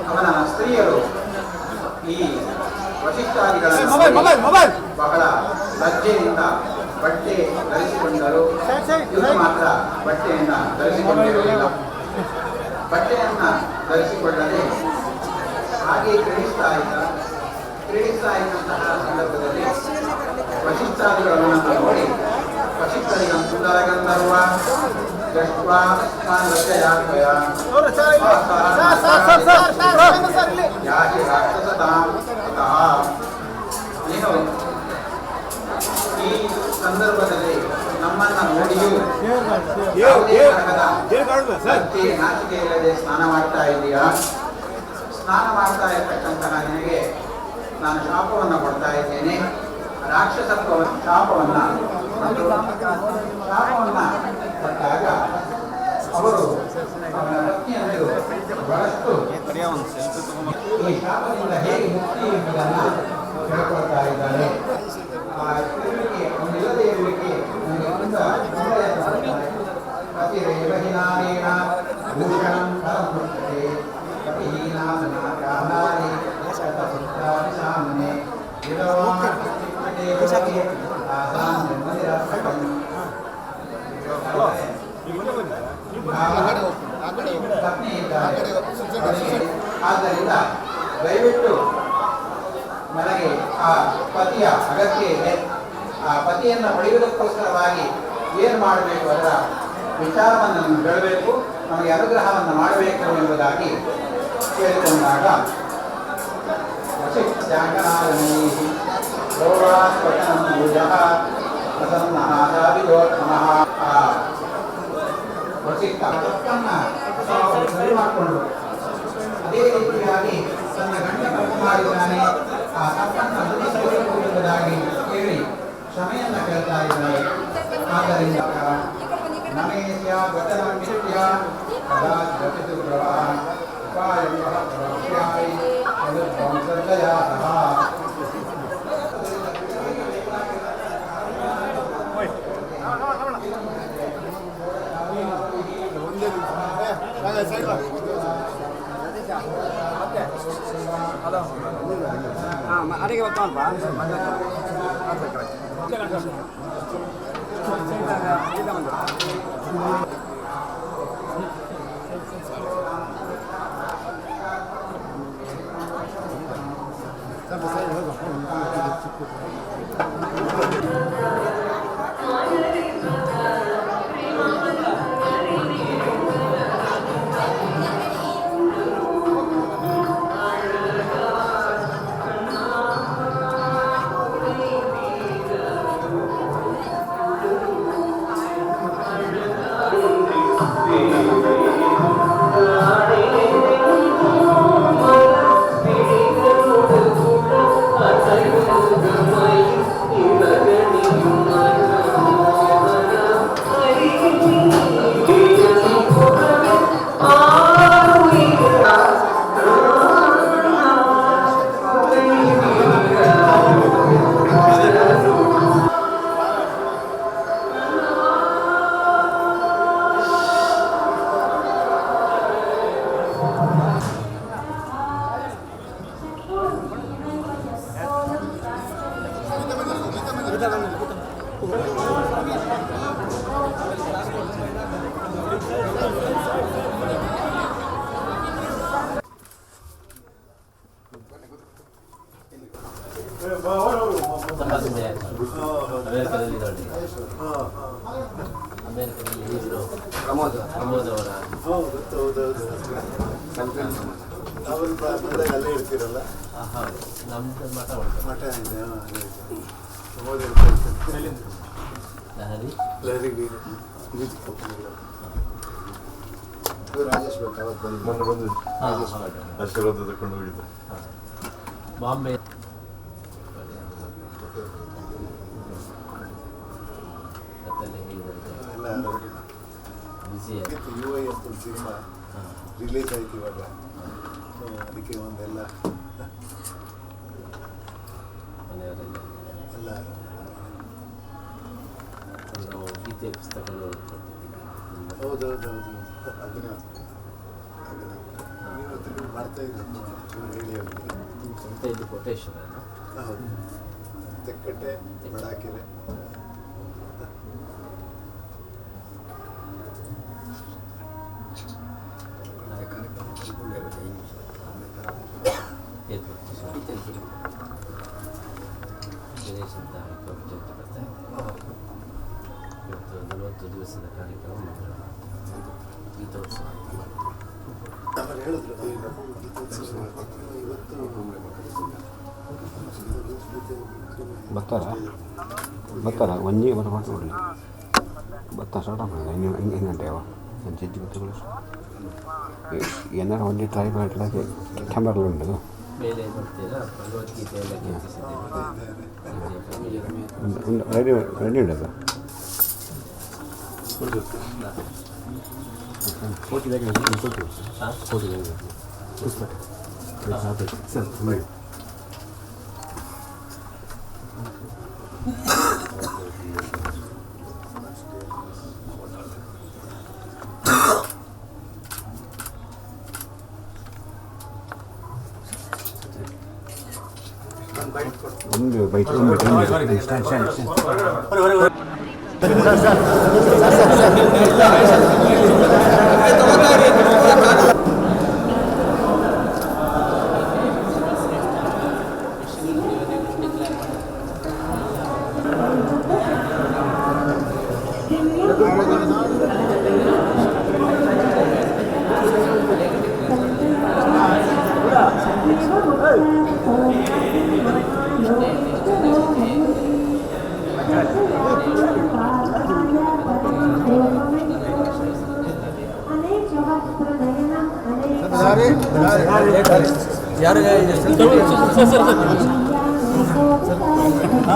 ಅವನ ಸ್ತ್ರೀಯರು ಈ ವಶಿಷ್ಠಾದಿಗಳನ್ನು ಬಹಳ ಲಜ್ಜೆಯಿಂದ ಬಟ್ಟೆ ಧರಿಸಿಕೊಂಡರು. ಇವರು ಮಾತ್ರ ಬಟ್ಟೆಯನ್ನ ಧರಿಸಿಕೊಂಡಿರಲಿಲ್ಲ. ಬಟ್ಟೆಯನ್ನ ಧರಿಸಿಕೊಳ್ಳದೆ ಹಾಗೆ ಕ್ರೀಡಿಸ್ತಾ ಇದ್ದಂತಹ ಸಂದರ್ಭದಲ್ಲಿ ವಶಿಷ್ಠಾದಿಗಳನ್ನು ನೋಡಿ ವಶಿಷ್ಠರಿಗಂ ಸುಂದರ ಗಂಧರ್ವ ದೃಷ್ಟ್ವಾ ಲಜ್ಜಯಾತ್ಮಯ ಯಾಕೆ ರಾಕ್ಷಸತಾಂ ಅತಃ. ನೀನು ಈ ಸಂದರ್ಭದಲ್ಲಿ ನಮ್ಮನ್ನ ನೋಡಿಯೂ ನಾಚಿಕೆ ಇಲ್ಲದೆ ಸ್ನಾನ ಮಾಡ್ತಾ ಇದೆಯಾ? ಸ್ನಾನ ಮಾಡ್ತಾ ಇರ್ತಕ್ಕಂತಹ ನಿನಗೆ ನಾನು ಶಾಪವನ್ನು ಕೊಡ್ತಾ ಇದ್ದೇನೆ. ರಾಕ್ಷಸತ್ವ ಶಾಪವನ್ನ ಕೊಟ್ಟಾಗ ಅವರು ಅವನ ಪತ್ನಿಯನ್ನು ಬಹಳಷ್ಟು ಈ ಶಾಪದಿಂದ ಹೇಗೆ ಮುಕ್ತಿ ಎಂಬುದನ್ನು ಹೇಳ್ಕೊಳ್ತಾ ಇದ್ದಾರೆ. ಆ ಇರುವಿಕೆ ಒಂದಿಲ್ಲದೆ ಇರುವಿಕೆ ನನಗೆ ತುಂಬ ಪತಿರೇವಹಿನಾನೇನ ಭೂಷಣಂ ಫಲಂ ಮುಚ್ಯತೆ ಪತಿಹೀನಾಸನಾಕಾಹಾರಿ ಶತಪುತ್ರಾಭಿಸಾಮನೆ ಆದ್ದರಿಂದ ದಯವಿಟ್ಟು ನನಗೆ ಆ ಪತಿಯ ಅಗತ್ಯ ಇದೆ. ಆ ಪತಿಯನ್ನು ಪಡೆಯುವುದಕ್ಕೋಸ್ಕರವಾಗಿ ಏನು ಮಾಡಬೇಕು ಅದರ ವಿಚಾರವನ್ನು ನೀವು ಹೇಳಬೇಕು, ನಮಗೆ ಅನುಗ್ರಹವನ್ನು ಮಾಡಬೇಕು ಎಂಬುದಾಗಿ ಕೇಳಿಕೊಂಡಾಗ ಸರಿ ಮಾಡಿಕೊಂಡು ಅದೇ ರೀತಿಯಾಗಿ ತನ್ನ ಗಂಡ ತಪ್ಪು ಮಾಡಿದ್ದಾನೆ, ಆ ತಪ್ಪನ್ನು ಬದಿಸಬೇಕು ಎಂಬುದಾಗಿ ಕೇಳಿ ಕ್ಷಮೆಯನ್ನು ಕೇಳ್ತಾ ಇದ್ದಾರೆ. ಆದ್ದರಿಂದ ನಮೇಸ್ಯ ವಚನಂ ಮಿಥ್ಯ ಕದಾಚ್ ಗತಿತು ಪ್ರವಾಹ ಉಪಾಯಂ ಪ್ರವಕ್ಷ್ಯಾಮಿ ಯದುತ್ವಂ ಶ್ರದ್ಧಯಾ ಸಹ. ಅದಕ್ಕೆ ಬರ್ತಾನಪ್ಪ ಅಮೆರಿಕದಲ್ಲಿ ನೋಡಿ ಅಮೆರಿಕದಲ್ಲಿ ಇದ್ರು ಪ್ರಮೋದ್ ಅವರ ಅವರು ಬಂದಾಗ ಅಲ್ಲೇ ಇರ್ತೀರಲ್ಲ. ಹೌದು ನಮ್ದು ಮಠ ಮಠ ಇದೆ. ಪ್ರಮೋದ್ ಲಹರಿ ಮ್ಯೂಸಿಕ್ ಕಂಪನಿಗಳು. ರಾಜೇಶ್ ಭಟ್ ಅವತ್ತು ಬಂದು ಆಶೀರ್ವಾದ ತಗೊಂಡು ಹೋಗಿದ್ದೆ. ಬಾಂಬೆ ಎಲ್ಲ ಬಿಸಿ UI ಅಂತ ಒಂದು ಸಿನಿಮಾ ರಿಲೀಸ್ ಆಯ್ತು ಇವಾಗ. ಅದಕ್ಕೆ ಒಂದೆಲ್ಲ ಮನೆಯವರೆಲ್ಲ ಎಲ್ಲ ನಾವು ಗೀತೆ ಪುಸ್ತಕಗಳು ಹೌದೌದು ಅದನ್ನ ನೀವು ಮಾಡ್ತಾ ಇದ್ರು ಹೇಳಿ ಅವ್ರಿಗೆ. ಸ್ವಂತ ಇದು ಕೊಟೇಶನ್ ಅಲ್ಲ. ಹೌದು ತೆಕ್ಕಟ್ಟೆ ಬಡಾಕೆರೆ ಗಣೇಶ್ ಅಂತ ಪ್ರಾಜೆಕ್ಟ್ ಬರ್ತಾ ಇದೆ. ಇವತ್ತು 40 ದಿವಸದ ಕಾರ್ಯಕ್ರಮ ಮಾಡಿದ್ರು. ಗೀತೋತ್ಸವ ಅವರು ಹೇಳಿದ್ರು ಗೀತೋತ್ಸವ ಇವತ್ತು ಬರ್ತಾರ ಒಂಜಿ ಬರ್ಕೊಂಡು ನೋಡಲಿ ಬರ್ತಾ ಸ್ಟಾರ್ಟ್ ಆಗ್ತದೆ ಹೆಂಗೆ ಗಂಟೆಯವ ಜಜ್ಜಿ ಗೊತ್ತುಗಳು ಏನಾರು ಒಂದೇ ಟ್ರೈ ಮಾಡಲಿಕ್ಕೆ ಕ್ಯಾಮ್ರಾಗಳು ಉಂಟು ಮೇಲೆ ಬರ್ತೀರಾ ಭಗವದ್ಗೀತೆ ಎಲ್ಲ ಕೀರ್ತಿಸಿದ್ದೇವೆ. ರೆಡಿ ರೆಡಿ ಉಂಟು ಸರ್ ಒಂದು ಬೈಟ್ ಯಾರು